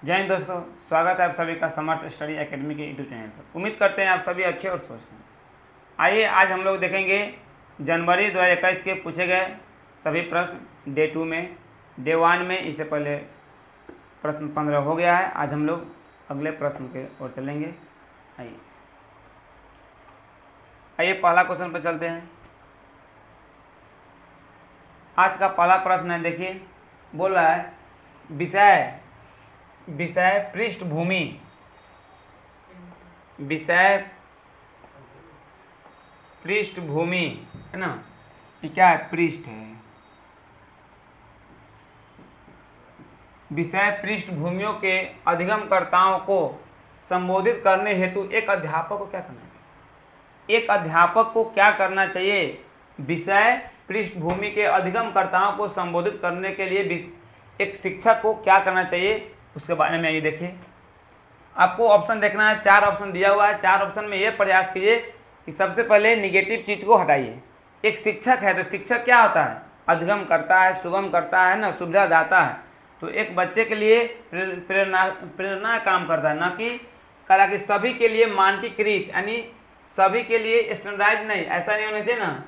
जय हिंद दोस्तों, स्वागत है आप सभी का समर्थ स्टडी एकेडमी के यूट्यूब चैनल पर। उम्मीद करते हैं आप सभी अच्छे और स्वस्थ हैं। आइए आज हम लोग देखेंगे जनवरी 2021 के पूछे गए सभी प्रश्न डे 2 में। डे 1 में इससे पहले प्रश्न 15 हो गया है। आज हम लोग अगले प्रश्न के ओर चलेंगे। आइए आइए पहला क्वेश्चन पर चलते हैं। आज का पहला प्रश्न है, देखिए बोल रहा है विषय पृष्ठभूमि। विषय पृष्ठभूमि है ना, ये क्या है? पृष्ठ है। विषय पृष्ठभूमियों के अधिगमकर्ताओं को संबोधित करने हेतु एक अध्यापक को क्या करना चाहिए? एक अध्यापक को क्या करना चाहिए? विषय पृष्ठभूमि के अधिगमकर्ताओं को संबोधित करने के लिए एक शिक्षक को क्या करना चाहिए, उसके बारे में ये देखिए। आपको ऑप्शन देखना है, 4 ऑप्शन दिया हुआ है। 4 ऑप्शन में ये प्रयास कीजिए कि सबसे पहले निगेटिव चीज को हटाइए। एक शिक्षक है तो शिक्षक क्या होता है? अधिगम करता है, सुगम करता है ना, सुविधा दाता है। तो एक बच्चे के लिए प्रेरणा काम करता है, ना कि कला कि सभी के लिए मानकीकृत, यानी सभी के लिए स्टैंडर्डाइज नहीं, ऐसा नहीं होना चाहिए ना।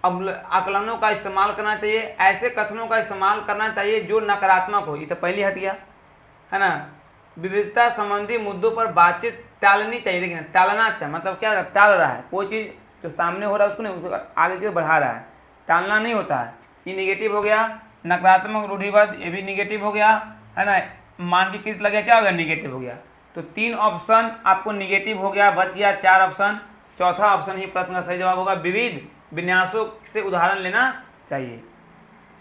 अब आकलनों का इस्तेमाल करना चाहिए, ऐसे कथनों का इस्तेमाल करना चाहिए जो नकारात्मक हो। ये तो पहली हट गया है ना। विविधता संबंधी मुद्दों पर बातचीत टालनी चाहिए। देखिए टालना अच्छा मतलब क्या? टाल रहा है कोई चीज़ जो सामने हो रहा है उसको नहीं, उसको आगे की बढ़ा रहा है। टालना नहीं होता है। ये निगेटिव हो गया। नकारात्मक रूढ़िवाद, ये भी निगेटिव हो गया है ना। मानकीकृत लगे, क्या हो गया? निगेटिव हो गया। तो 3 ऑप्शन आपको निगेटिव हो गया, बच गया 4 ऑप्शन। चौथा ऑप्शन ही प्रश्न का सही जवाब होगा। विविध विन्यासों से उदाहरण लेना चाहिए,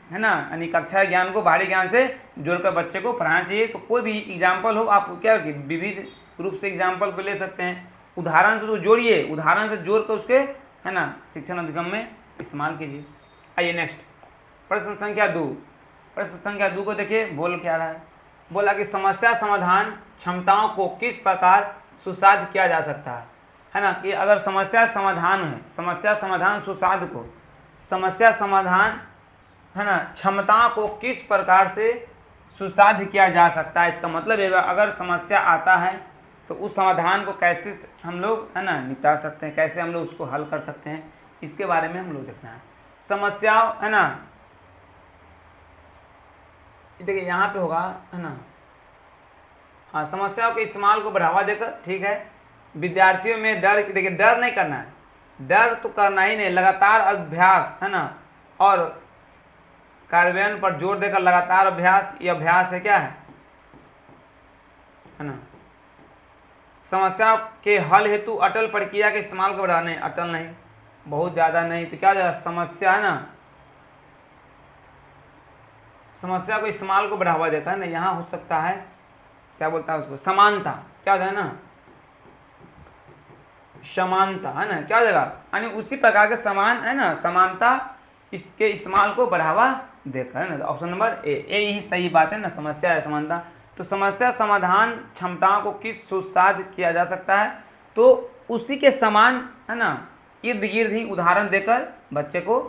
है ना। यानी कक्षा ज्ञान को बाहरी ज्ञान से जोड़कर बच्चे को पढ़ाना चाहिए। तो कोई भी एग्जाम्पल हो, आप क्या विविध रूप से एग्जाम्पल को ले सकते हैं। उदाहरण से तो जोड़िए, उदाहरण से जोड़ कर उसके है ना शिक्षण अधिगम में इस्तेमाल कीजिए। आइए नेक्स्ट प्रश्न संख्या 2। प्रश्न संख्या 2 को देखिए, बोल क्या रहा है। बोला कि समस्या समाधान क्षमताओं को किस प्रकार सुसाध किया जा सकता है ना। कि अगर समस्या समाधान है, समस्या समाधान सुसाध को, समस्या समाधान है ना क्षमता को किस प्रकार से सुसाध्य किया जा सकता है। इसका मतलब है अगर समस्या आता है तो उस समाधान को कैसे हम लोग है ना निपटा सकते हैं, कैसे हम लोग उसको हल कर सकते हैं, इसके बारे में हम लोग देखना है। समस्या है ना, देखिए यहाँ पे होगा है ना। हाँ, समस्याओं के इस्तेमाल को बढ़ावा देकर, ठीक है। विद्यार्थियों में डर, देखिए डर नहीं करना है, डर तो करना ही नहीं, लगातार अभ्यास है ना, और कार्यान्वयन पर जोर देकर लगातार अभ्यास, ये अभ्यास है, क्या है ना। समस्या के हल हेतु अटल प्रक्रिया के इस्तेमाल को बढ़ाने, अटल नहीं, बहुत ज़्यादा नहीं, तो क्या हो जाएगा? समस्या है ना, समस्या को इस्तेमाल को बढ़ावा देता है ना। यहाँ हो सकता है क्या बोलता है उसको, समानता, क्या हो जाएगा ना, समानता है ना, क्या हो जाएगा? यानी उसी प्रकार के समान है ना, समानता इसके इस्तेमाल को बढ़ावा देकर, है ना। ऑप्शन नंबर ए ही सही बात है ना, समस्या है समानता। तो समस्या समाधान क्षमताओं को किस सुसाध किया जा सकता है? तो उसी के समान है ना, इर्द गिर्द ही उदाहरण देकर बच्चे को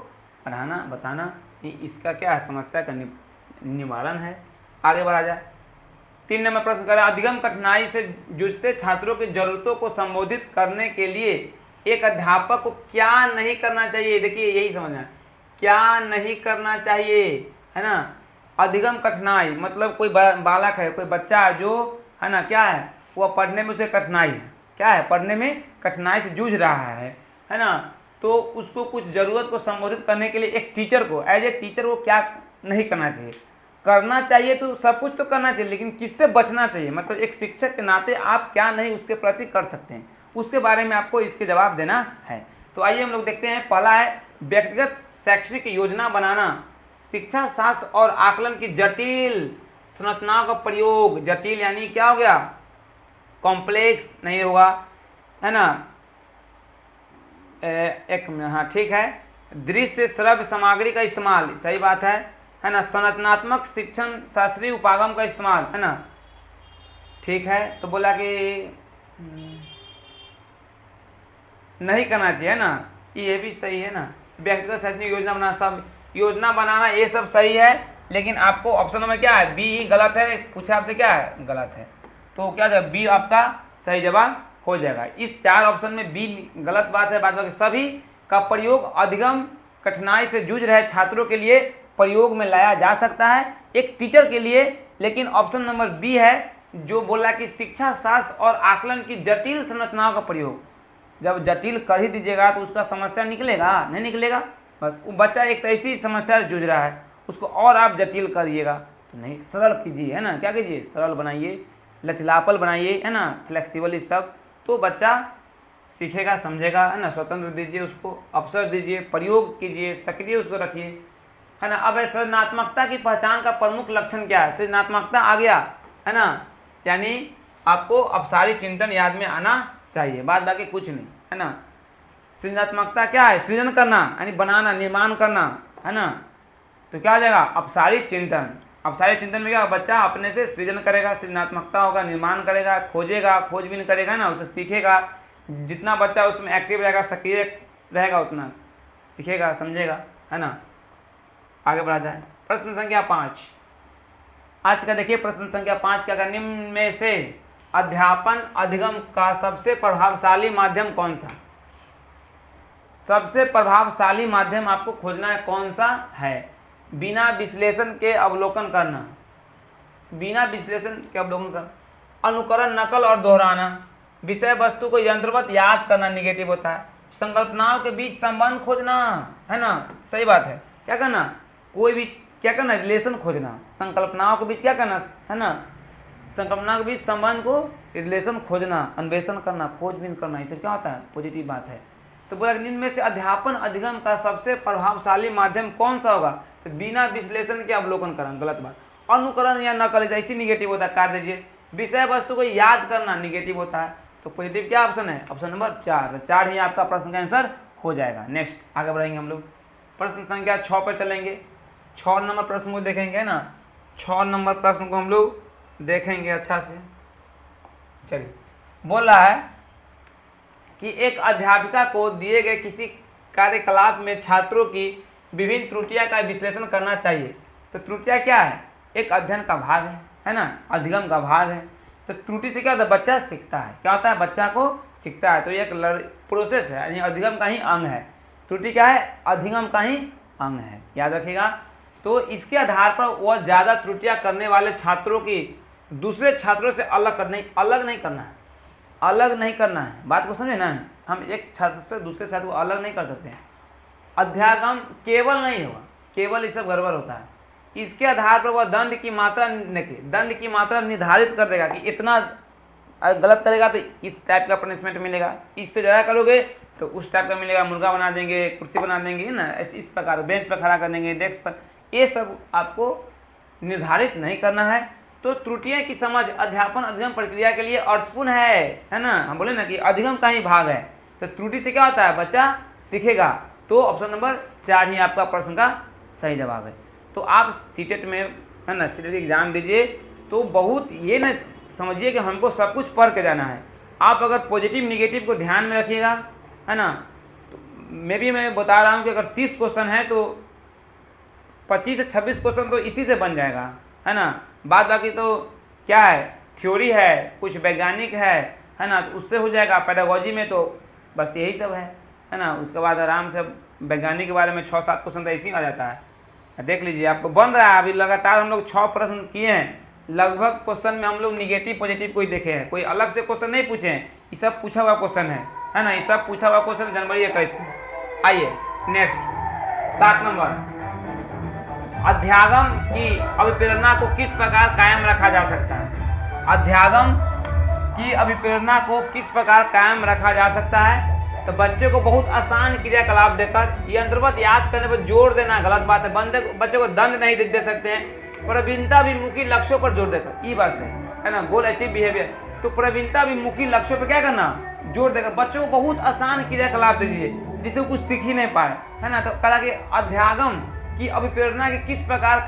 पढ़ाना, बताना कि इसका क्या है, समस्या का निवारण है। आगे बढ़ा जाए। 3 नंबर प्रश्न करें, अधिगम कठिनाई से जूझते छात्रों की जरूरतों को संबोधित करने के लिए एक अध्यापक को क्या नहीं करना चाहिए? देखिए यही समझना है, क्या नहीं करना चाहिए, है ना। अधिगम कठिनाई मतलब कोई बालक है, कोई बच्चा है जो है ना, क्या है, वो पढ़ने में उसे कठिनाई है, क्या है, पढ़ने में कठिनाई से जूझ रहा है ना। तो उसको कुछ ज़रूरत को संबोधित करने के लिए एक टीचर को, एज ए टीचर को क्या नहीं करना चाहिए? करना चाहिए तो सब कुछ तो करना चाहिए, लेकिन किससे बचना चाहिए? मतलब एक शिक्षक के नाते आप क्या नहीं उसके प्रति कर सकते हैं, उसके बारे में आपको इसके जवाब देना है। तो आइए हम लोग देखते हैं। पहला है व्यक्तिगत शैक्षिक योजना बनाना, शिक्षा शास्त्र और आकलन की जटिल संरचनाओं का प्रयोग। जटिल यानी क्या हो गया? कॉम्प्लेक्स नहीं होगा, है ना। एक मिनट, हाँ ठीक है। दृश्य श्रव्य सामग्री का इस्तेमाल, सही बात है ना। संरचनात्मक शिक्षण शास्त्रीय उपागम का इस्तेमाल, है ना, ठीक है। तो बोला कि नहीं करना चाहिए, है ना, ये भी सही है ना। व्यक्तिगत शैक्षणिक योजना बनाना, सब योजना बनाना ये सब सही है। लेकिन आपको ऑप्शन नंबर क्या है, बी ही गलत है, पूछा आपसे क्या है, गलत है। तो क्या जाए, बी आपका सही जवाब हो जाएगा। इस 4 ऑप्शन में बी गलत बात है। बाकी सभी का प्रयोग अधिगम कठिनाई से जूझ रहे छात्रों के लिए प्रयोग में लाया जा सकता है, एक टीचर के लिए। लेकिन ऑप्शन नंबर बी है जो बोला कि शिक्षा शास्त्र और आकलन की जटिल संरचनाओं का प्रयोग। जब जटिल कर ही दीजिएगा तो उसका समस्या निकलेगा, नहीं निकलेगा। बस वो बच्चा एक ऐसी समस्या से जूझ रहा है, उसको और आप जटिल करिएगा तो नहीं, सरल कीजिए, है ना, क्या कीजिए, सरल बनाइए, लचीलापन बनाइए, है ना, फ्लेक्सिबल, इस सब, तो बच्चा सीखेगा, समझेगा, है ना। स्वतंत्र दीजिए उसको, अवसर दीजिए, प्रयोग कीजिए, सक्रिय उसको रखिए, है ना। अब सृजनात्मकता की पहचान का प्रमुख लक्षण क्या है, सृजनात्मकता आ गया, है ना, यानी आपको अपसारी चिंतन याद में आना चाहिए, बात बाकी कुछ नहीं, है ना। सृजनात्मकता क्या है, सृजन करना यानी बनाना, निर्माण करना, है ना। तो क्या हो जाएगा, अपसारी चिंतन। अपसारी चिंतन में क्या, बच्चा अपने से सृजन करेगा, सृजनात्मकता होगा, निर्माण करेगा, खोजेगा, खोजबीन करेगा ना, उसे सीखेगा। जितना बच्चा उसमें एक्टिव रहेगा, सक्रिय रहेगा, उतना सीखेगा, समझेगा, है ना। आगे बढ़ा जाए, प्रश्न संख्या 5 आज का देखिए। प्रश्न संख्या 5 क्या है, निम्न में से अध्यापन अधिगम का सबसे प्रभावशाली माध्यम कौन सा। सबसे प्रभावशाली माध्यम आपको खोजना है, कौन सा है। बिना विश्लेषण के अवलोकन करना, बिना विश्लेषण के अवलोकन करना, अनुकरण, नकल और दोहराना, विषय वस्तु को यंत्रवत याद करना, निगेटिव होता है। संकल्पनाओं के बीच संबंध खोजना, है ना, सही बात है। क्या करना, कोई भी क्या करना, रिलेशन खोजना, संकल्पनाओं के बीच क्या करना, है ना, संकल्पना के बीच संबंध को, रिलेशन खोजना, अन्वेषण करना, खोजबीन करना, इससे क्या होता है, पॉजिटिव बात है। तो बोला इनमें से अध्यापन अधिगम का सबसे प्रभावशाली माध्यम कौन सा होगा, तो बिना विश्लेषण के अवलोकन करना, गलत बात। अनुकरण या नकल ऐसी निगेटिव होता है, काट दीजिए। विषय वस्तु को याद करना निगेटिव होता है, तो पॉजिटिव क्या ऑप्शन है, ऑप्शन नंबर 4। 4 ही आपका प्रश्न का आंसर हो जाएगा। नेक्स्ट आगे बढ़ेंगे हम लोग, प्रश्न संख्या 6 पर चलेंगे। 6 नंबर प्रश्न को देखेंगे ना, 6 नंबर प्रश्न को हम लोग देखेंगे अच्छा से। चलिए, बोल रहा है कि एक अध्यापिका को दिए गए किसी कार्यकलाप में छात्रों की विभिन्न त्रुटियां का विश्लेषण करना चाहिए। तो त्रुटियां क्या है, एक अध्ययन का भाग है ना, अधिगम का भाग है। तो त्रुटि से क्या होता है, बच्चा सीखता है, क्या होता है, बच्चा को सीखता है। तो ये एक प्रोसेस है, यानी अधिगम का ही अंग है। त्रुटि क्या है, अधिगम का ही अंग है, याद रखिएगा। तो इसके आधार पर वह ज़्यादा त्रुटियां करने वाले छात्रों की दूसरे छात्रों से अलग नहीं करना है, अलग नहीं करना है, बात को समझे ना। हम एक छात्र से दूसरे छात्र को अलग नहीं कर सकते हैं। अध्यागम केवल नहीं होगा, केवल ये सब गड़बड़ होता है। इसके आधार पर वह दंड की मात्रा निर्धारित कर देगा कि इतना गलत करेगा तो इस टाइप का पनिशमेंट मिलेगा, इससे ज़्यादा करोगे तो उस टाइप का मिलेगा, मुर्गा बना देंगे, कुर्सी बना देंगे ना, ऐसे इस प्रकार बेंच पर खड़ा कर देंगे, डेस्क पर, ये सब आपको निर्धारित नहीं करना है। तो त्रुटियों की समझ अध्यापन अधिगम प्रक्रिया के लिए अर्थपूर्ण है ना। हम बोले ना कि अधिगम का ही भाग है, तो त्रुटि से क्या होता है, बच्चा सीखेगा। तो ऑप्शन नंबर 4 ही आपका प्रश्न का सही जवाब है। तो आप सीटेट में, है ना, सीटेट की एग्जाम दीजिए तो बहुत ये ना समझिए कि हमको सब कुछ पढ़ के जाना है। आप अगर पॉजिटिव निगेटिव को ध्यान में रखिएगा, है ना, तो मैं बता रहा हूँ कि अगर 30 क्वेश्चन है तो 25 से 26 क्वेश्चन तो इसी से बन जाएगा, है ना। बाद बाकी तो क्या है, थ्योरी है, कुछ वैज्ञानिक है ना, तो उससे हो जाएगा। पेडागोजी में तो बस यही सब है ना। उसके बाद आराम से वैज्ञानिक के बारे में 6-7 क्वेश्चन तो ऐसे ही आ जाता है। देख लीजिए, आपको बन रहा है। अभी लगातार हम लोग 6 प्रश्न किए हैं, लगभग क्वेश्चन में हम लोग निगेटिव पॉजिटिव कोई देखे हैं, कोई अलग से क्वेश्चन नहीं पूछे हैं। ये सब पूछा हुआ क्वेश्चन है ना, ये सब पूछा हुआ क्वेश्चन जनवरी 21 में। आइए नेक्स्ट 7 नंबर, अध्यागम की अभिप्रेरणा को किस प्रकार कायम रखा जा सकता है। अध्यागम की अभिप्रेरणा को किस प्रकार कायम रखा जा सकता है। तो बच्चे को बहुत आसान क्रियाकलाप देकर यंत्रवत याद करने पर जोर देना गलत बात है। बच्चे को दंड नहीं दे सकते हैं। प्रवीणताभिमुखी लक्ष्यों पर जोर देकर, ये बात है ना, गोल अचीव बिहेवियर। तो प्रवीणताभिमुखी लक्ष्यों पर क्या करना, जोर देकर बच्चों को बहुत आसान क्रियाकलाप दीजिए जिससे कुछ सीख ही नहीं पाए, है ना। तो कहा कि अध्यागम की अभिप्रेरणा के किस प्रकार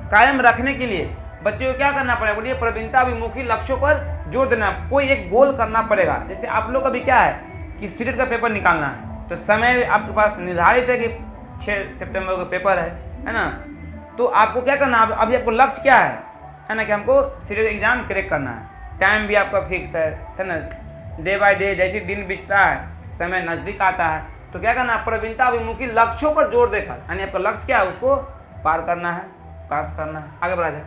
कायम रखने के लिए बच्चे को क्या करना पड़ेगा, बोलिए, प्रवीणताभिमुखी लक्ष्यों पर जोर देना। कोई एक गोल करना पड़ेगा। जैसे आप लोग का भी क्या है कि सीटेट का पेपर निकालना है, तो समय आपके पास निर्धारित है कि 6 सितंबर को पेपर है ना। तो आपको क्या करना है, अभी आपको लक्ष्य क्या है ना, कि हमको सीरियल एग्जाम क्रैक करना है। टाइम भी आपका फिक्स है ना, डे बाय डे जैसे दिन बीतता है, समय नज़दीक आता है, तो क्या करना है, प्रवीणता अभिमुखी लक्ष्यों पर जोर देकर, यानी आपका लक्ष्य क्या है, उसको पार करना है, पास करना है, आगे बढ़ा जाए।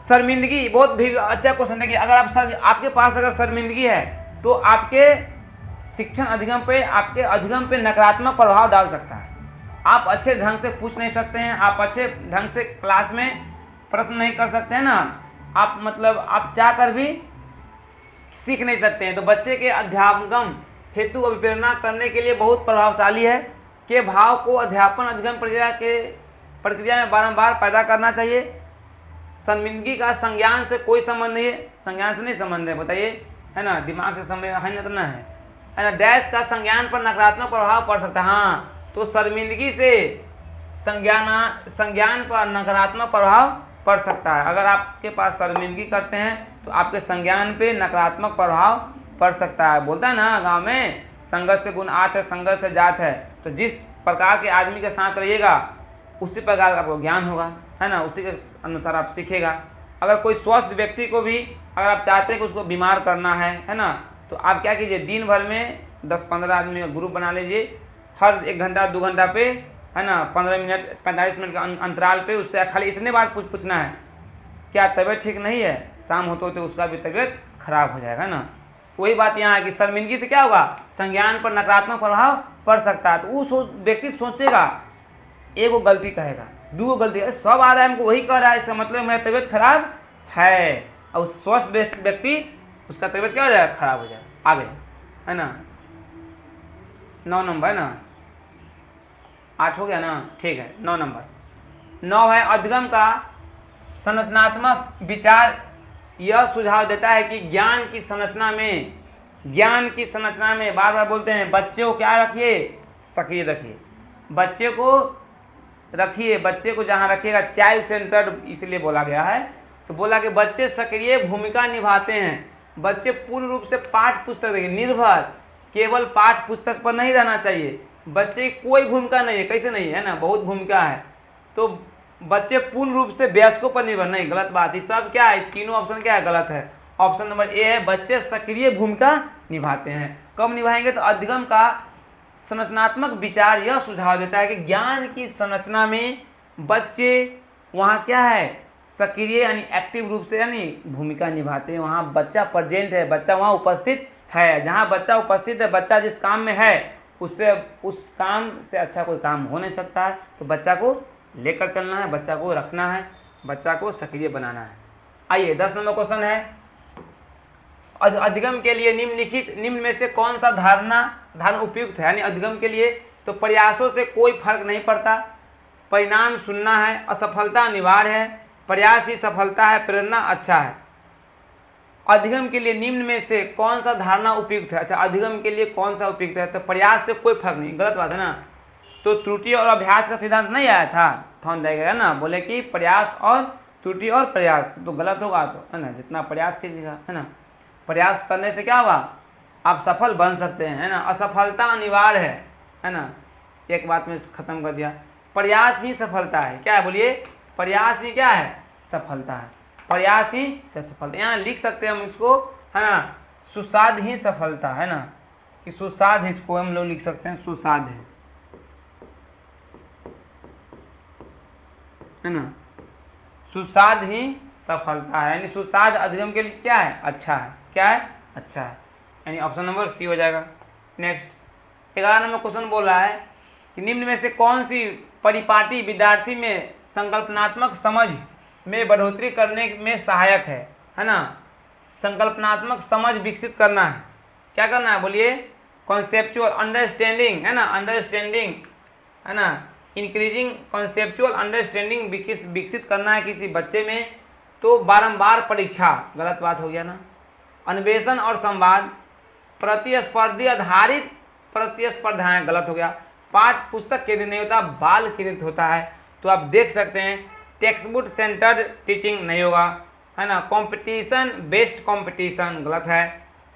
शर्मिंदगी बहुत भी अच्छा क्वेश्चन है कि अगर आपके पास अगर शर्मिंदगी है तो आपके शिक्षण अधिगम पे, आपके अधिगम पे नकारात्मक प्रभाव डाल सकता है। आप अच्छे ढंग से पूछ नहीं सकते हैं, आप अच्छे ढंग से क्लास में प्रश्न नहीं कर सकते हैं ना, आप मतलब आप चाह कर भी सीख नहीं सकते हैं। तो बच्चे के अध्यापन हेतु अभिप्रेरणा करने के लिए बहुत प्रभावशाली है कि भाव को अध्यापन अधिगम प्रक्रिया में बारंबार पैदा करना चाहिए। शर्मिंदगी का संज्ञान से कोई संबंध नहीं है, संज्ञान से नहीं संबंध है, बताइए, है ना, दिमाग से संबंध है ना। डैश का संज्ञान पर नकारात्मक प्रभाव पड़ सकता है। हाँ, तो शर्मिंदगी से संज्ञान पर नकारात्मक प्रभाव पड़ सकता है। अगर आपके पास शर्मिंदगी करते हैं तो आपके संज्ञान पे नकारात्मक प्रभाव पड़ सकता है। बोलता है ना गांव में, संगत से गुण आत है, संगत से जात है। तो जिस प्रकार के आदमी के साथ रहिएगा उसी प्रकार का आपको ज्ञान होगा, है ना, उसी के अनुसार आप सीखेगा। अगर कोई स्वस्थ व्यक्ति को भी अगर आप चाहते हैं कि उसको बीमार करना है ना, तो आप क्या कीजिए, दिन भर में 10-15 आदमी का ग्रुप बना लीजिए, हर 1 घंटा 2 घंटा पे, है ना, 15 मिनट 45 मिनट के अंतराल पे उससे खाली इतने बार पूछना है, क्या तबीयत ठीक नहीं है, शाम होते होते उसका भी तबीयत खराब हो जाएगा ना। वही बात यहाँ है कि शर्मिंदगी से क्या होगा, संज्ञान पर नकारात्मक प्रभाव पड़ सकता है। तो वो व्यक्ति सोचेगा, एक वो गलती कहेगा, 2 गलती है, सब आ रहा है हमको वही कह रहा है, इसका मतलब मेरा तबीयत खराब है। और स्वस्थ व्यक्ति उसका तबीयत क्या हो जाएगा, खराब हो जाएगा। आगे, है ना, 9 नंबर है ना, 8 हो गया ना, ठीक है। 9 नंबर 9 है, अधिगम का संरचनात्मक विचार यह सुझाव देता है कि ज्ञान की संरचना में बार बार बोलते हैं, बच्चे को क्या रखिए, सक्रिय रखिए। बच्चे को जहाँ रखिएगा, चाइल्ड सेंटर्ड इसलिए बोला गया है। तो बोला कि बच्चे सक्रिय भूमिका निभाते हैं। बच्चे पूर्ण रूप से पाठ्य पुस्तक देखिए निर्भर, केवल पाठ्य पुस्तक पर नहीं रहना चाहिए। बच्चे की कोई भूमिका नहीं है, कैसे नहीं है ना, बहुत भूमिका है। तो बच्चे पूर्ण रूप से वयस्कों पर निर्भर नहीं, गलत बात। ये सब क्या है, तीनों ऑप्शन क्या है, गलत है। ऑप्शन नंबर ए है, बच्चे सक्रिय भूमिका निभाते हैं। कब निभाएंगे, तो अधिगम का संरचनात्मक विचार यह सुझाव देता है कि ज्ञान की संरचना में बच्चे वहाँ क्या है, सक्रिय यानी एक्टिव रूप से यानी भूमिका निभाते हैं। वहाँ बच्चा प्रेजेंट है, बच्चा वहाँ उपस्थित है। जहाँ बच्चा उपस्थित है, बच्चा जिस काम में है, उससे उस काम से अच्छा कोई काम हो नहीं सकता है। तो बच्चा को लेकर चलना है, बच्चा को रखना है, बच्चा को सक्रिय बनाना है। आइए 10 नंबर क्वेश्चन है, अधिगम के लिए निम्न में से कौन सा धारणा उपयुक्त है, यानी अधिगम के लिए। तो प्रयासों से कोई फर्क नहीं पड़ता, परिणाम सुनना है, असफलता अनिवार्य है, प्रयास ही सफलता है, प्रेरणा अच्छा है। अधिगम के लिए निम्न में से कौन सा धारणा उपयुक्त है। अच्छा, अधिगम के लिए कौन सा उपयुक्त है, तो प्रयास से कोई फर्क नहीं, गलत बात है ना। तो त्रुटि और अभ्यास का सिद्धांत नहीं आया था, थॉन गया ना, बोले कि प्रयास और त्रुटि और प्रयास, तो गलत होगा, तो है ना, जितना प्रयास कीजिएगा, है ना, प्रयास करने से क्या होगा, आप सफल बन सकते हैं, है ना। असफलता अनिवार्य है ना, एक बात में खत्म कर दिया। प्रयास ही सफलता है, क्या है बोलिए, प्रयास ही क्या है, सफलता है, प्रयास ही से सफलता। यहाँ लिख सकते हैं हम इसको, है ना, सुसाध ही सफलता, है ना, कि सुसाध, इसको हम लोग लिख सकते हैं सुसाध है ना, सुसाध ही सफलता है, यानी सुसाध अधिगम के लिए क्या है, अच्छा है, क्या है, अच्छा है, यानी ऑप्शन नंबर सी हो जाएगा। नेक्स्ट 11 नंबर क्वेश्चन बोल रहा है कि निम्न में से कौन सी परिपाटी विद्यार्थी में संकल्पनात्मक समझ में बढ़ोतरी करने में सहायक है ना। संकल्पनात्मक समझ विकसित करना है, क्या करना है बोलिए, कॉन्सेप्चुअल अंडरस्टैंडिंग, है ना, अंडरस्टैंडिंग, है ना, इंक्रीजिंग कॉन्सेप्चुअल अंडरस्टैंडिंग विकसित करना है किसी बच्चे में। तो बारंबार परीक्षा, गलत बात हो गया ना। अन्वेषण और संवाद, प्रतिस्पर्धी आधारित प्रतिस्पर्धाएं, गलत हो गया। पाठ पुस्तक केंद्रित नहीं होता, बाल केंद्रित होता है। तो आप देख सकते हैं टेक्स्ट बुक सेंटर्ड टीचिंग नहीं होगा, है ना। कंपटीशन बेस्ड कंपटीशन, गलत है।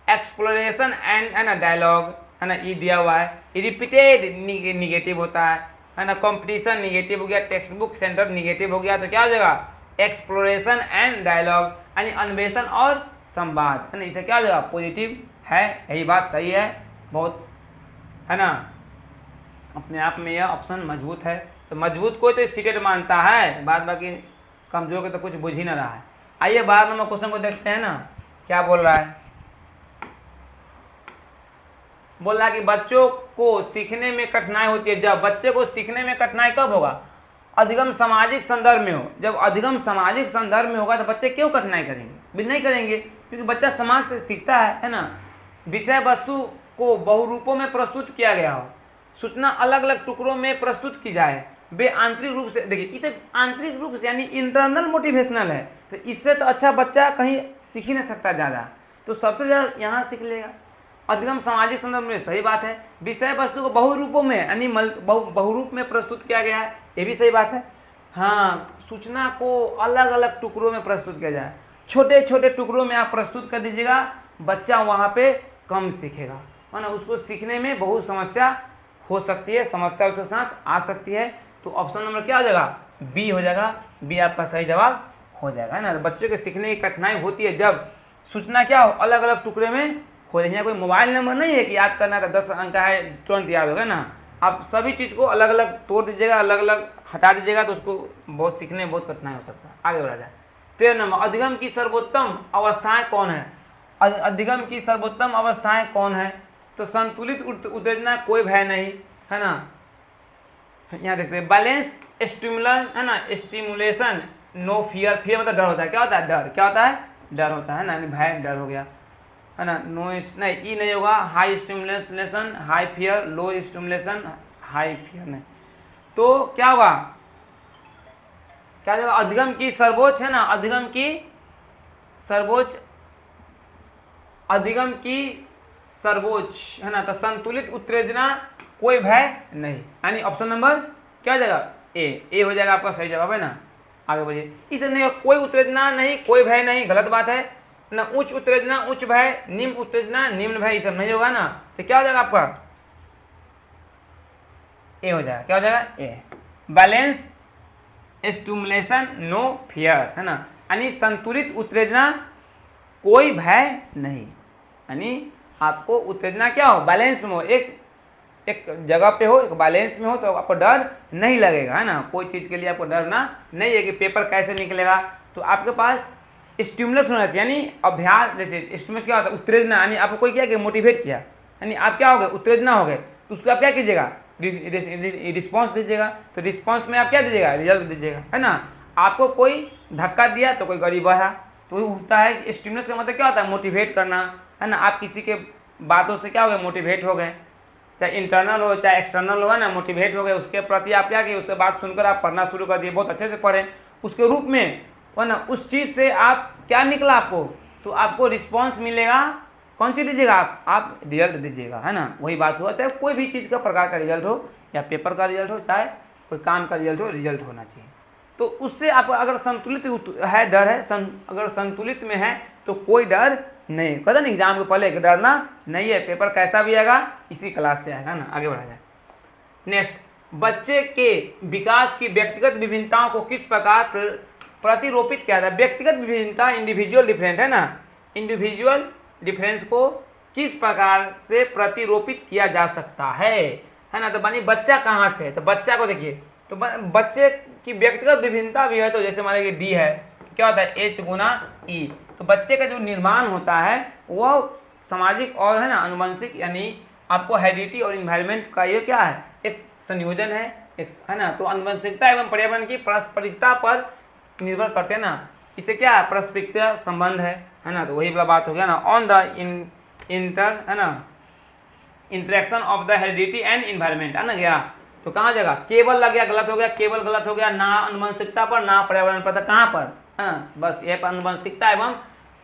एक्सप्लोरेशन एंड, है ना, डायलॉग, है ना, ये दिया हुआ है। रिपीटेड निगेटिव होता है है ना, कंपटीशन निगेटिव हो गया, टेक्स्ट बुक सेंटर निगेटिव हो गया, तो क्या हो जाएगा एक्सप्लोरेशन एंड डायलॉग यानी अन्वेषण और संवाद, है ना, इसे क्या हो जाएगा पॉजिटिव है। यही बात सही है बहुत, है ना, अपने आप में यह ऑप्शन मजबूत है। तो मजबूत कोई तो सीटेड मानता है, बाद बाकी कमजोर के तो कुछ बुझ ही ना रहा है। आइए 12 नंबर क्वेश्चन को देखते हैं ना, क्या बोल रहा है। बोल रहा है कि बच्चों को सीखने में कठिनाई होती है जब, बच्चे को सीखने में कठिनाई कब होगा, अधिगम सामाजिक संदर्भ में हो। जब अधिगम सामाजिक संदर्भ में होगा तो बच्चे क्यों कठिनाई करेंगे, भी नहीं करेंगे, क्योंकि बच्चा समाज से सीखता है ना। विषय वस्तु को बहुरूपों में प्रस्तुत किया गया हो, सूचना अलग अलग टुकड़ों में प्रस्तुत की जाए, वे आंतरिक रूप से, देखिए ये तो आंतरिक रूप से यानी इंटरनल मोटिवेशनल है, तो इससे तो अच्छा बच्चा कहीं सीख ही नहीं सकता ज़्यादा, तो सबसे ज़्यादा यहाँ सीख लेगा। अधिगम सामाजिक संदर्भ में, सही बात है। विषय वस्तु को बहुरूपों में यानी बहुरूप में प्रस्तुत किया गया है, ये भी सही बात है। हाँ, सूचना को अलग अलग टुकड़ों में प्रस्तुत किया जाए, छोटे छोटे टुकड़ों में आप प्रस्तुत कर दीजिएगा, बच्चा वहाँ पे कम सीखेगा, है ना, उसको सीखने में बहुत समस्या हो सकती है, समस्या उसके साथ आ सकती है। तो ऑप्शन नंबर क्या हो जाएगा, बी हो जाएगा, बी आपका सही जवाब हो जाएगा, है ना। बच्चों के सीखने की कठिनाई होती है जब सूचना क्या हो अलग अलग टुकड़े में हो जाए। कोई मोबाइल नंबर नहीं है कि याद करना है, 10 अंक है तुरंत याद होगा ना, आप सभी चीज़ को अलग अलग तोड़ दीजिएगा, अलग अलग हटा दीजिएगा, तो उसको बहुत सीखने में बहुत कठिनाई हो सकता है। आगे बढ़ा जाए। 13 नंबर, अधिगम की सर्वोत्तम अवस्थाएं कौन है, अधिगम की सर्वोत्तम अवस्थाएं कौन है, तो संतुलित उत्तेजना, कोई भय नहीं, है ना। यहाँ देखते हैं बैलेंस स्टिमुलन, है ना, स्टिमुलेशन, नो फियर, फियर मतलब डर होता है, क्या होता है डर, क्या होता है डर होता है ना, भय डर हो गया, है ना। नो नहीं, ई नहीं होगा, हाई स्टिमुलेशन हाई फियर, लो स्टिमुलेशन हाई फियर नहीं, तो क्या होगा, क्या होगा अधिगम की सर्वोच्च, है ना, अधिगम की सर्वोच्च, अधिगम की सर्वोच्च, है ना, तो संतुलित उत्तेजना, कोई भय नहीं, यानी ऑप्शन नंबर क्या हो जाएगा ए हो जाएगा आपका सही जवाब, है ना। आगे बढ़िए। इसे नहीं, कोई उत्तेजना नहीं, कोई भय नहीं, गलत बात है ना। उच्च उत्तेजना उच्च भय, निम्न उत्तेजना निम्न भय, ये सब नहीं होगा ना, तो क्या हो जाएगा आपका ए हो जाएगा, क्या हो जाएगा ए। बैलेंस स्टिमुलेशन नो फियर, है ना, यानी संतुलित उत्तेजना, कोई भय नहीं, यानी आपको उत्तेजना क्या हो बैलेंस में हो, एक जगह पे हो, एक बैलेंस में हो, तो आपको डर नहीं लगेगा, है ना। कोई चीज़ के लिए आपको डरना नहीं है कि पेपर कैसे निकलेगा, तो आपके पास स्टिमुलस होना चाहिए, यानी अभ्यास। जैसे स्टिमुलस क्या होता है उत्तेजना, यानी आपको कोई क्या कि मोटिवेट किया, यानी आप क्या हो गए उत्तेजना हो गए, तो उसको आप क्या कीजिएगा रिस्पॉन्स दीजिएगा, तो रिस्पॉन्स में आप क्या दीजिएगा रिजल्ट दीजिएगा, है ना। आपको कोई धक्का दिया तो कोई गाड़ी बढ़ा, तो वो होता है स्टिमुलस का मतलब क्या होता है मोटिवेट करना, है ना। आप किसी के बातों से क्या हो गए मोटिवेट हो गए, चाहे इंटरनल हो चाहे एक्सटर्नल हो, है ना, मोटिवेट हो गए, उसके प्रति आप क्या किए, उसके बात सुनकर आप पढ़ना शुरू कर दिए, बहुत अच्छे से पढ़ें उसके रूप में, है ना। उस चीज़ से आप क्या निकला आपको, तो आपको रिस्पॉन्स मिलेगा, कौन सी दीजिएगा आप रिजल्ट दीजिएगा, है ना। वही बात हुआ, चाहे कोई भी चीज़ का प्रकार का रिजल्ट हो, या पेपर का रिजल्ट हो, चाहे कोई काम का रिजल्ट हो, रिजल्ट होना चाहिए। तो उससे आप अगर संतुलित है, डर है, अगर संतुलित में है तो कोई डर नहीं, कहते ना एग्जाम के पहले डरना नहीं है, पेपर कैसा भी आएगा इसी क्लास से आएगा ना। आगे बढ़ा जाए। नेक्स्ट, बच्चे के विकास की व्यक्तिगत विभिन्नताओं को किस प्रकार प्रतिरूपित किया जाए। व्यक्तिगत विभिन्नता इंडिविजुअल डिफरेंट, है ना, इंडिविजुअल डिफरेंस को किस प्रकार से प्रतिरूपित किया जा सकता है ना। तो मानिए बच्चा कहाँ से है, तो बच्चा को देखिए, तो बच्चे की व्यक्तिगत विभिन्नता भी है, तो जैसे मान लीजिए डी है, क्या होता है एच गुना ई, तो बच्चे का जो निर्माण होता है वह सामाजिक और, है ना, आनुवंशिक, यानी आपको हेरिडिटी और इन्वायरमेंट का ये क्या है एक संयोजन है, एक, है ना। तो आनुवंशिकता एवं पर्यावरण की पारस्परिकता पर निर्भर करते हैं ना, इसे क्या है पारस्परिकता संबंध है ना। तो वही वाला बात हो गया ना, ऑन द इंटर, है ना, interaction of the heredity and environment, है ना गया, तो कहाँ जगह केवल लग गया, गलत हो गया, केवल गलत हो गया, ना आनुवंशिकता पर ना पर्यावरण पर, कहाँ पर, है ना, बस ये आनुवंशिकता एवं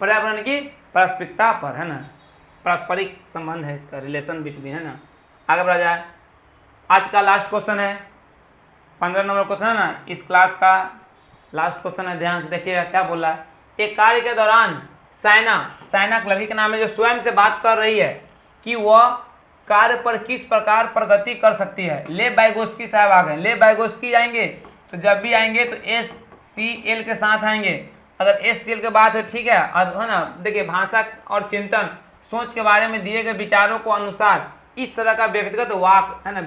पर्यावरण की पारस्परिकता पर, है ना, पारस्परिक संबंध है इसका, रिलेशन बिटवीन, है ना। आगे बढ़ा जाए। आज का लास्ट क्वेश्चन है 15 नंबर क्वेश्चन, है ना, इस क्लास का लास्ट क्वेश्चन है, ध्यान से देखिएगा क्या बोल रहा है। एक कार्य के दौरान साइना एक लड़की का नाम है जो स्वयं से बात कर रही है कि वह कार्य पर किस प्रकार प्रगति कर सकती है। लेव वाइगोत्स्की साहब आ गए। लेव वाइगोत्स्की आएंगे तो जब भी आएंगे तो SCL के साथ आएंगे। अगर SCL के बाद है, ठीक है, और है ना, देखिए भाषा और चिंतन, सोच के बारे में दिए गए विचारों को अनुसार इस तरह का व्यक्तिगत वाक, है ना,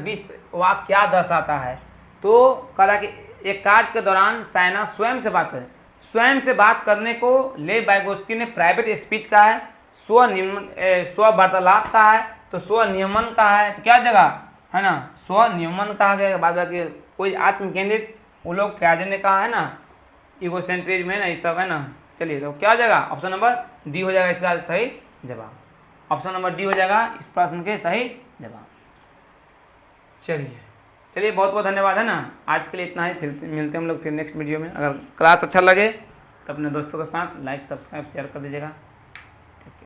वाक क्या दर्शाता है। तो कहा कि एक कार्य के दौरान साइना स्वयं से बात करें। स्वयं से बात करने को लेव वाइगोत्स्की ने प्राइवेट स्पीच कहा है, स्व वार्तालाप कहा है, तो स्व नियमन कहा है, तो क्या जगह है ना, स्व नियमन कहा गया। बाद बाकी कोई आत्म केंद्रित, वो लोग प्याजे ने कहा है ना, इगोसेंट्रिज्म है ना, ये सब है ना। चलिए तो क्या जगह ऑप्शन नंबर डी हो जाएगा इसका सही जवाब। ऑप्शन नंबर डी हो जाएगा इस प्रश्न के सही जवाब। चलिए बहुत बहुत धन्यवाद, है ना। आज के लिए इतना ही, फिर मिलते हैं हम लोग फिर नेक्स्ट वीडियो में। अगर क्लास अच्छा लगे तो अपने दोस्तों के साथ लाइक सब्सक्राइब शेयर कर दीजिएगा।